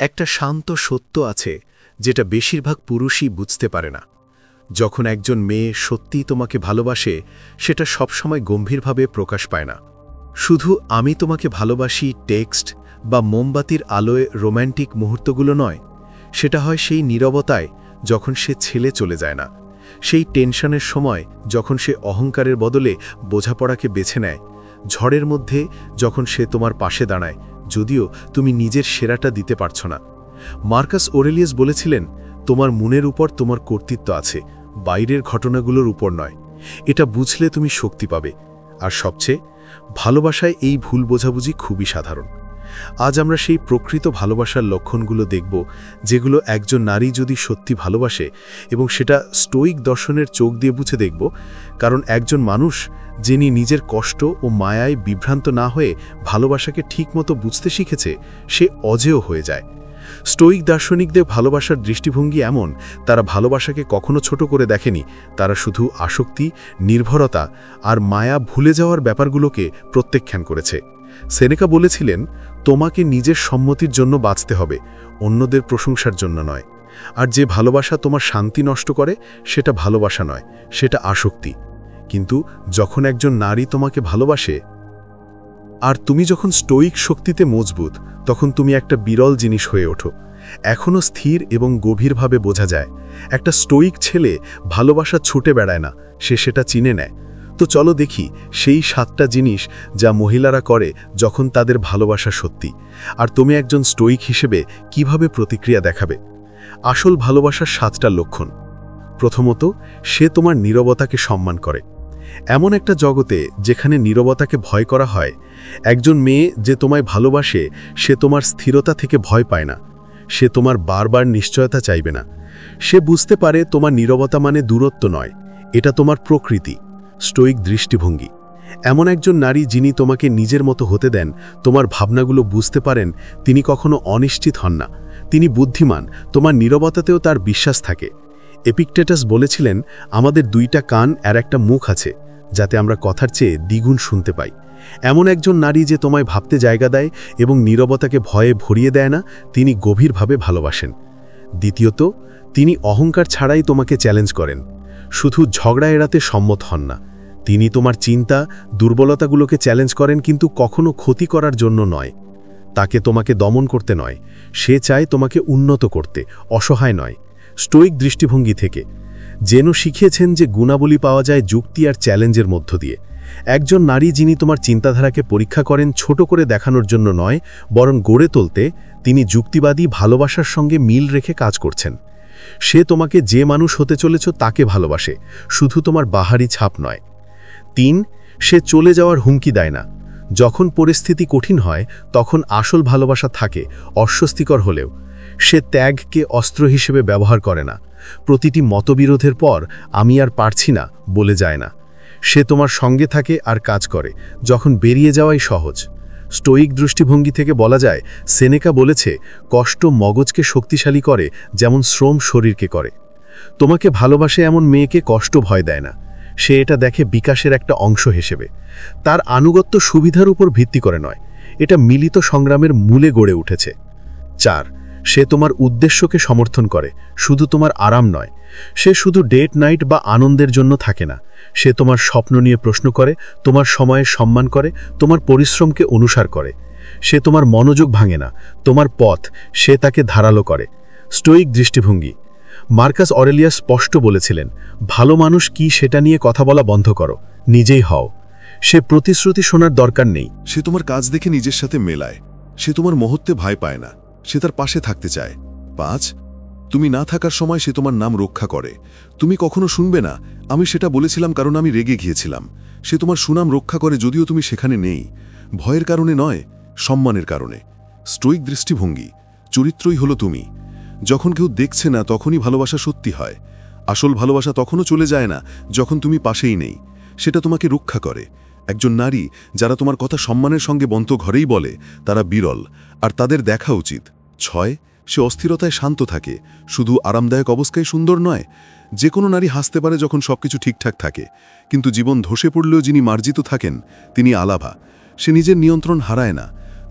একটা শান্ত সত্য আছে যেটা বেশিরভাগ পুরুষই বুঝতে পারে না। যখন একজন মেয়ে সত্যিই তোমাকে ভালোবাসে, সেটা সবসময় গম্ভীরভাবে প্রকাশ পায় না। শুধু আমি তোমাকে ভালোবাসি টেক্সট বা মোমবাতির আলোয় রোম্যান্টিক মুহূর্তগুলো নয়, সেটা হয় সেই নীরবতায় যখন সে ছেলে চলে যায় না, সেই টেনশনের সময় যখন সে অহংকারের বদলে বোঝাপড়াকে বেছে নেয়, ঝড়ের মধ্যে যখন সে তোমার পাশে দাঁড়ায় যদিও তুমি নিজের সেরাটা দিতে পারছ না। মার্কাস অরেলিয়াস বলেছিলেন, তোমার মনের উপর তোমার কর্তৃত্ব আছে, বাইরের ঘটনাগুলোর উপর নয়। এটা বুঝলে তুমি শক্তি পাবে। আর সবচেয়ে ভালোবাসায় এই ভুল বোঝাবুঝি খুবই সাধারণ। আজ আমরা সেই প্রকৃত ভালোবাসার লক্ষণগুলো দেখব, যেগুলো একজন নারী যদি সত্যি ভালোবাসে, এবং সেটা স্টোয়িক দর্শনের চোখ দিয়ে বুঝে দেখব। কারণ একজন মানুষ যিনি নিজের কষ্ট ও মায়ায় বিভ্রান্ত না হয়ে ভালোবাসাকে ঠিকমতো বুঝতে শিখেছে, সে অজেয় হয়ে যায়। স্টোয়িক দার্শনিকদের ভালোবাসার দৃষ্টিভঙ্গি এমন, তারা ভালোবাসাকে কখনো ছোট করে দেখেনি। তারা শুধু আসক্তি, নির্ভরতা আর মায়া ভুলে যাওয়ার ব্যাপারগুলোকে প্রত্যাখ্যান করেছে। সেনেকা বলেছিলেন, তোমাকে নিজের সম্মতির জন্য বাঁচতে হবে, অন্যদের প্রশংসার জন্য নয়। আর যে ভালোবাসা তোমার শান্তি নষ্ট করে, সেটা ভালোবাসা নয়, সেটা আসক্তি। কিন্তু যখন একজন নারী তোমাকে ভালোবাসে আর তুমি যখন স্টোয়িক শক্তিতে মজবুত, তখন তুমি একটা বিরল জিনিস হয়ে ওঠো। এখনও স্থির এবং গভীরভাবে বোঝা যায়। একটা স্টোয়িক ছেলে ভালোবাসা ছুটে বেড়ায় না, সে সেটা চিনে নেয়। তো চলো দেখি সেই 7টা জিনিস যা মহিলারা করে যখন তাদের ভালোবাসা সত্যি, আর তুমি একজন স্টোয়িক হিসেবে কিভাবে প্রতিক্রিয়া দেখাবে। আসল ভালোবাসার 7টা লক্ষণ। প্রথমত, সে তোমার নীরবতাকে সম্মান করে। এমন একটা জগতে যেখানে নীরবতাকে ভয় করা হয়, একজন মেয়ে যে তোমায় ভালোবাসে, সে তোমার স্থিরতা থেকে ভয় পায় না। সে তোমার বারবার নিশ্চয়তা চাইবে না। সে বুঝতে পারে তোমার নীরবতা মানে দূরত্ব নয়, এটা তোমার প্রকৃতি, স্টোয়িক দৃষ্টিভঙ্গি। এমন একজন নারী যিনি তোমাকে নিজের মতো হতে দেন, তোমার ভাবনাগুলো বুঝতে পারেন, তিনি কখনো অনিশ্চিত হন না, তিনি বুদ্ধিমান। তোমার নীরবতাতেও তার বিশ্বাস থাকে। এপিকটেটাস বলেছিলেন, আমাদের 2টা কান আর একটা মুখ আছে, যাতে আমরা কথার চেয়ে দ্বিগুণ শুনতে পাই। এমন একজন নারী যে তোমায় ভাবতে জায়গা দেয় এবং নীরবতাকে ভয়ে ভরিয়ে দেয় না, তিনি গভীরভাবে ভালোবাসেন। দ্বিতীয়ত, তিনি অহংকার ছাড়াই তোমাকে চ্যালেঞ্জ করেন, শুধু ঝগড়া এড়াতে সম্মত হন না। তিনি তোমার চিন্তা, দুর্বলতাগুলোকে চ্যালেঞ্জ করেন, কিন্তু কখনো ক্ষতি করার জন্য নয়। তাকে তোমাকে দমন করতে নয়, সে চায় তোমাকে উন্নত করতে, অসহায় নয়। স্টোয়িক দৃষ্টিভঙ্গি থেকে যেন শিখিয়েছেন যে গুণাবলী পাওয়া যায় যুক্তি আর চ্যালেঞ্জের মধ্য দিয়ে। একজন নারী যিনি তোমার চিন্তাধারাকে পরীক্ষা করেন, ছোট করে দেখানোর জন্য নয়, বরং গড়ে তুলতে, তিনি যুক্তিবাদী ভালোবাসার সঙ্গে মিল রেখে কাজ করছেন। সে তোমাকে যে মানুষ হতে চলেছ তাকে ভালোবাসে, শুধু তোমার বাহারি ছাপ নয়। 3, সে চলে যাওয়ার হুমকি দেয় না। যখন পরিস্থিতি কঠিন হয়, তখন আসল ভালোবাসা থাকে, অস্বস্তিকর হলেও। সে ত্যাগকে অস্ত্র হিসেবে ব্যবহার করে না। প্রতিটি মতবিরোধের পর আমি আর পারছি না বলে যায় না। সে তোমার সঙ্গে থাকে আর কাজ করে, যখন বেরিয়ে যাওয়াই সহজ। স্টোয়িক দৃষ্টিভঙ্গি থেকে বলা যায়, সেনেকা বলেছে, কষ্ট মগজকে শক্তিশালী করে যেমন শ্রম শরীরকে করে। তোমাকে ভালোবাসে এমন মেয়েকে কষ্ট ভয় দেয় না। সে এটা দেখে বিকাশের একটা অংশ হিসেবে। তার আনুগত্য সুবিধার উপর ভিত্তি করে নয়, এটা মিলিত সংগ্রামের মূলে গড়ে উঠেছে। 4, সে তোমার উদ্দেশ্যকে সমর্থন করে, শুধু তোমার আরাম নয়। সে শুধু ডেট নাইট বা আনন্দের জন্য থাকে না। সে তোমার স্বপ্ন নিয়ে প্রশ্ন করে, তোমার সময়ের সম্মান করে, তোমার পরিশ্রমকে অনুসার করে। সে তোমার মনোযোগ ভাঙে না, তোমার পথ সে তাকে ধারালো করে। স্টোয়িক দৃষ্টিভঙ্গি। মার্কাস অরেলিয়াস স্পষ্ট বলেছিলেন, ভালো মানুষ কি সেটা নিয়ে কথা বলা বন্ধ করো, নিজেই হও। সে প্রতিশ্রুতি শোনার দরকার নেই। সে তোমার কাজ দেখে নিজের সাথে মেলায়। সে তোমার মুহূর্তে ভয় পায় না, সে তার পাশে থাকতে চায়। 5, তুমি না থাকার সময় সে তোমার নাম রক্ষা করে। তুমি কখনো শুনবে না, আমি সেটা বলেছিলাম কারণ আমি রেগে গিয়েছিলাম। সে তোমার সুনাম রক্ষা করে যদিও তুমি সেখানে নেই, ভয়ের কারণে নয়, সম্মানের কারণে। স্টোয়িক দৃষ্টিভঙ্গি। চরিত্রই হলো তুমি। যখন কেউ দেখছে না, তখনই ভালোবাসা সত্যি হয়। আসল ভালোবাসা তখনও চলে যায় না যখন তুমি পাশেই নেই, সেটা তোমাকে রক্ষা করে। একজন নারী যারা তোমার কথা সম্মানের সঙ্গে বন্ত ঘরেই বলে, তারা বিরল, আর তাদের দেখা উচিত। 6, সে অস্থিরতায় শান্ত থাকে, শুধু আরামদায়ক অবস্থায় সুন্দর নয়। যে কোনো নারী হাসতে পারে যখন সবকিছু ঠিকঠাক থাকে, কিন্তু জীবন ধসে পড়লেও যিনি মার্জিত থাকেন, তিনি আলাভা। সে নিজের নিয়ন্ত্রণ হারায় না।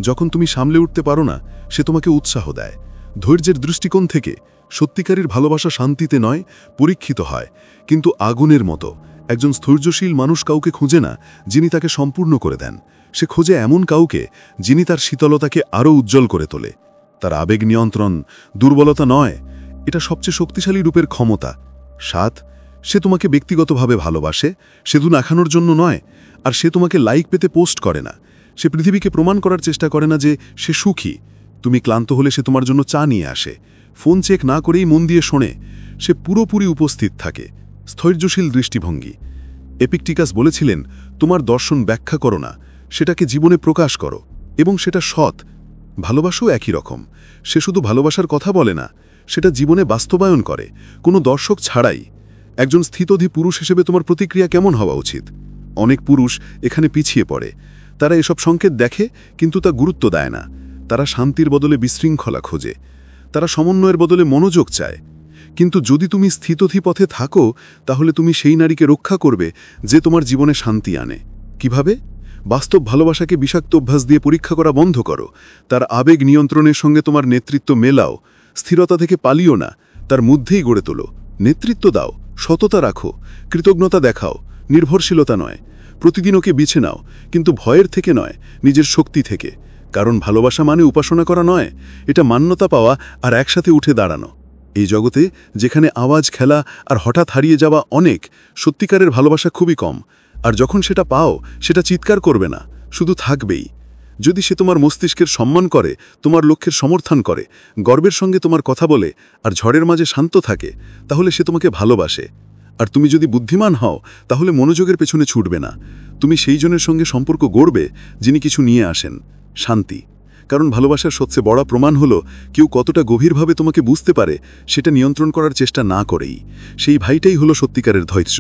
যখন তুমি সামলে উঠতে পারো না, সে তোমাকে উৎসাহ দেয়। ধৈর্যের দৃষ্টিকোণ থেকে সত্যিকারের ভালোবাসা শান্তিতে নয়, পরীক্ষিত হয়, কিন্তু আগুনের মতো। একজন স্থৈর্যশীল মানুষ কাউকে খুঁজে না যিনি তাকে সম্পূর্ণ করে দেন, সে খোঁজে এমন কাউকে যিনি তার শীতলতাকে আরও উজ্জ্বল করে তোলে। তার আবেগ নিয়ন্ত্রণ দুর্বলতা নয়, এটা সবচেয়ে শক্তিশালী রূপের ক্ষমতা। 7, সে তোমাকে ব্যক্তিগতভাবে ভালোবাসে, শুধু দেখানোর জন্য নয়। আর সে তোমাকে লাইক পেতে পোস্ট করে না, সে পৃথিবীকে প্রমাণ করার চেষ্টা করে না যে সে সুখী। তুমি ক্লান্ত হলে সে তোমার জন্য চা নিয়ে আসে, ফোন চেক না করেই মন দিয়ে শোনে, সে পুরোপুরি উপস্থিত থাকে। স্থৈর্যশীল দৃষ্টিভঙ্গি। এপিকটিকাস বলেছিলেন, তোমার দর্শন ব্যাখ্যা করো না, সেটাকে জীবনে প্রকাশ করো, এবং সেটা সৎ। ভালোবাসাও একই রকম, সে শুধু ভালোবাসার কথা বলে না, সেটা জীবনে বাস্তবায়ন করে, কোনো দর্শক ছাড়াই। একজন স্থিতধী পুরুষ হিসেবে তোমার প্রতিক্রিয়া কেমন হওয়া উচিত? অনেক পুরুষ এখানে পিছিয়ে পড়ে, তারা এসব সংকেত দেখে কিন্তু তা গুরুত্ব দেয় না। তারা শান্তির বদলে বিশৃঙ্খলা খোঁজে, তারা সমন্বয়ের বদলে মনোযোগ চায়। কিন্তু যদি তুমি স্থিতধী পথে থাকো, তাহলে তুমি সেই নারীকে রক্ষা করবে যে তোমার জীবনে শান্তি আনে। কিভাবে? বাস্তব ভালোবাসাকে বিষাক্ত অভ্যাস দিয়ে পরীক্ষা করা বন্ধ করো, তার আবেগ নিয়ন্ত্রণের সঙ্গে তোমার নেতৃত্ব মেলাও, স্থিরতা থেকে পালিও না, তার মধ্যেই গড়ে তোলো। নেতৃত্ব দাও, সততা রাখো, কৃতজ্ঞতা দেখাও, নির্ভরশীলতা নয়। প্রতিদিন ওকে বিছে নাও, কিন্তু ভয়ের থেকে নয়, নিজের শক্তি থেকে। কারণ ভালোবাসা মানে উপাসনা করা নয়, এটা মান্যতা পাওয়া আর একসাথে উঠে দাঁড়ানো। এই জগতে যেখানে আওয়াজ, খেলা আর হঠাৎ হারিয়ে যাওয়া অনেক, সত্যিকারের ভালোবাসা খুবই কম। আর যখন সেটা পাও, সেটা চিৎকার করবে না, শুধু থাকবেই। যদি সে তোমার মস্তিষ্কের সম্মান করে, তোমার লক্ষ্যের সমর্থন করে, গর্বের সঙ্গে তোমার কথা বলে, আর ঝড়ের মাঝে শান্ত থাকে, তাহলে সে তোমাকে ভালোবাসে। আর তুমি যদি বুদ্ধিমান হও, তাহলে মনোযোগের পেছনে ছুটবে না। তুমি সেই জনের সঙ্গে সম্পর্ক গড়বে যিনি কিছু নিয়ে আসেন, শান্তি। কারণ ভালোবাসার সবচেয়ে বড় প্রমাণ হলো কেউ কতটা গভীরভাবে তোমাকে বুঝতে পারে, সেটা নিয়ন্ত্রণ করার চেষ্টা না করেই। সেই ভাইটাই হলো সত্যিকারের ধৈর্য।